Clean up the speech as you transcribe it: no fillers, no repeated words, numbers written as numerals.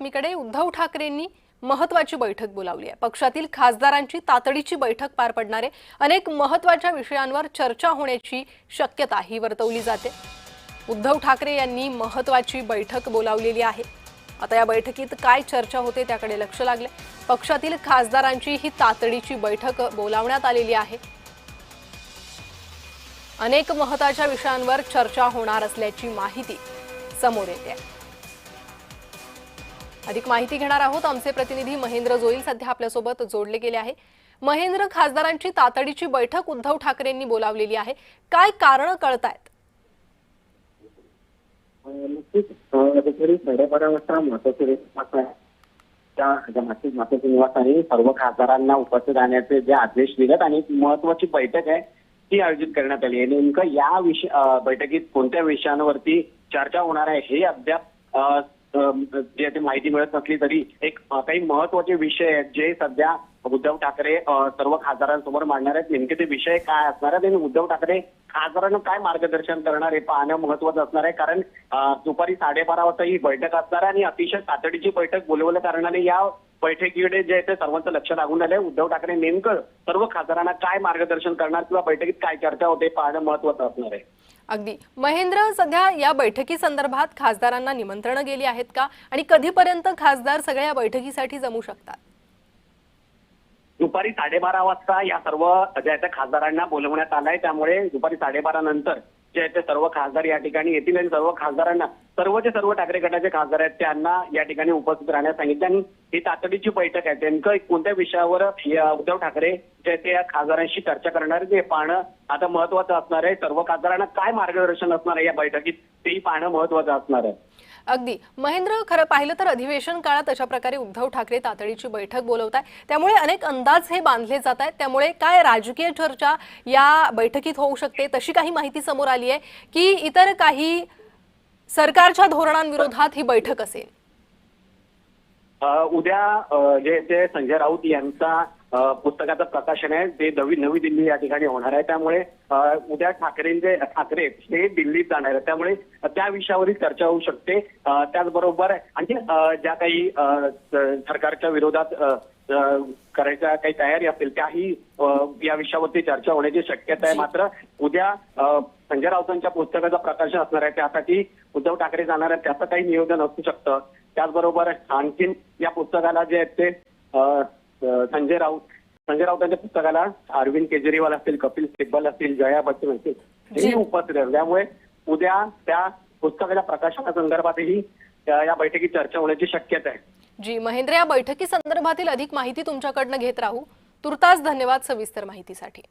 बातमीकडे उद्धव ठाकरेंनी महत्त्वाची बैठक बोलावली आहे। पक्षातील खासदारांची तातडीची बैठक पार पडणार आहे। अनेक महत्त्वाच्या विषयांवर चर्चा होण्याची शक्यता ही वर्तवली जाते। उद्धव ठाकरे यांनी महत्त्वाची बैठक बोलावलेली आहे। आता या बैठकीत काय चर्चा होते त्याकडे लक्ष लागले। पक्षातील खासदारांची ही तातडीची बैठक बोलावण्यात आलेली आहे। अनेक महत्त्वाच्या विषयांवर चर्चा होणार असल्याची माहिती समोर येते आहे। अधिक माहिती घेणार आहोत। आमचे प्रतिनिधी महेंद्र जोईल सध्या आपल्यासोबत जोडले गेले आहे। महेंद्र, खासदारांची तातडीची बैठक उद्धव ठाकरेंनी बोलावलेली आहे, काय कारण कळतायत? नक्कीच दुपारी 12:30 वाजता मातोश्री निवासाने सर्व खासदारांना उपस्थित राहण्याचे जे आदेश दिलेत आणि महत्वाची बैठक आहे ती आयोजित करण्यात आली आहे। नेमकं या बैठकीत कोणत्या विषयांवरती चर्चा होणार आहे हे अद्याप जे माहिती मिळत नसली तरी एक काही महत्वाचे विषय आहेत जे सध्या उद्धव ठाकरे सर्व खासदारांसमोर मांडणार आहेत। नेमके ते विषय काय असणार आहेत आणि उद्धव ठाकरे खासदारांना काय मार्गदर्शन करणार हे पाहणं महत्वाचं असणार आहे। कारण दुपारी 12:30 वाजता ही बैठक असणार आहे आणि अतिशय तातडीची बैठक बोलवल्या कारणाने या बैठकीकडे जे आहे ते सर्वांचं लक्ष लागून आलंय। उद्धव ठाकरे नेमकं सर्व खासदारांना काय मार्गदर्शन करणार किंवा बैठकीत काय चर्चा होते पाहणं महत्वाचं असणार आहे। अगदी महेंद्र, सध्या या बैठकी संदर्भात खासदारांना निमंत्रण गेली आहेत का आणि कधीपर्यंत खासदार सगळ्या या बैठकीसाठी जमू शकतात? दुपारी 12:30 वाजता या सर्व ज्या खासदारांना बोलवण्यात आलंय, त्यामुळे दुपारी 12:30 नंतर जे ते सर्व खासदार या ठिकाणी येतील आणि सर्व खासदारांना सर्वचे सर्व ठाकरे गटाचे खासदार आहेत त्यांना या ठिकाणी उपस्थित राहण्यास सांगितलं आणि ही तातडीची बैठक आहे। नेमकं कोणत्या विषयावर उद्धव ठाकरे जे ते या खासदारांशी चर्चा करणार ते पाहणं आता महत्वाचं असणार आहे। सर्व खासदारांना काय मार्गदर्शन असणार आहे या बैठकीत तेही पाहणं महत्वाचं असणार आहे। अगदी महेंद्र, खरं पाहिलं तर अधिवेशन काळात अशा प्रकारे उद्धव ठाकरे तातडीची बैठक बोलवताय, त्यामुळे अनेक अंदाज हे बांधले जात आहेत। त्यामुळे काय राजकीय चर्चा या बैठकीत होऊ शकते तशी काही माहिती समोर आली आहे की इतर काही सरकारच्या धोरणांविरोधात ही बैठक असेल? उद्या जे ते संजय राऊत यांचा पुस्तकाचं प्रकाशन आहे ते नवी दिल्ली या ठिकाणी होणार आहे। त्यामुळे उद्या ठाकरे हे दिल्लीत जाणार आहे, त्यामुळे त्या विषयावरील चर्चा होऊ शकते। त्याचबरोबर आणखी ज्या काही सरकारच्या विरोधात करायच्या काही तयारी असतील त्याही या विषयावरती चर्चा होण्याची शक्यता आहे। मात्र उद्या संजय राऊतांच्या पुस्तकाचं प्रकाशन असणार आहे, त्यासाठी उद्धव ठाकरे जाणार आहेत, त्याचं काही नियोजन असू शकतं। त्याचबरोबर आणखीन या पुस्तकाला जे आहेत ते संजय राऊतांच्या पुस्तकाला अरविंद केजरीवाल असतील, कपिल सिब्बल असतील, जया बच्चन असतील हे उपस्थित आहेत। त्यामुळे उद्या त्या पुस्तकाच्या प्रकाशनासंदर्भातही या बैठकीत चर्चा होण्याची शक्यता आहे। जी महेंद्र, या बैठकी संदर्भातील अधिक माहिती तुमच्याकडनं घेत राहू। तुर्तास धन्यवाद सविस्तर माहितीसाठी।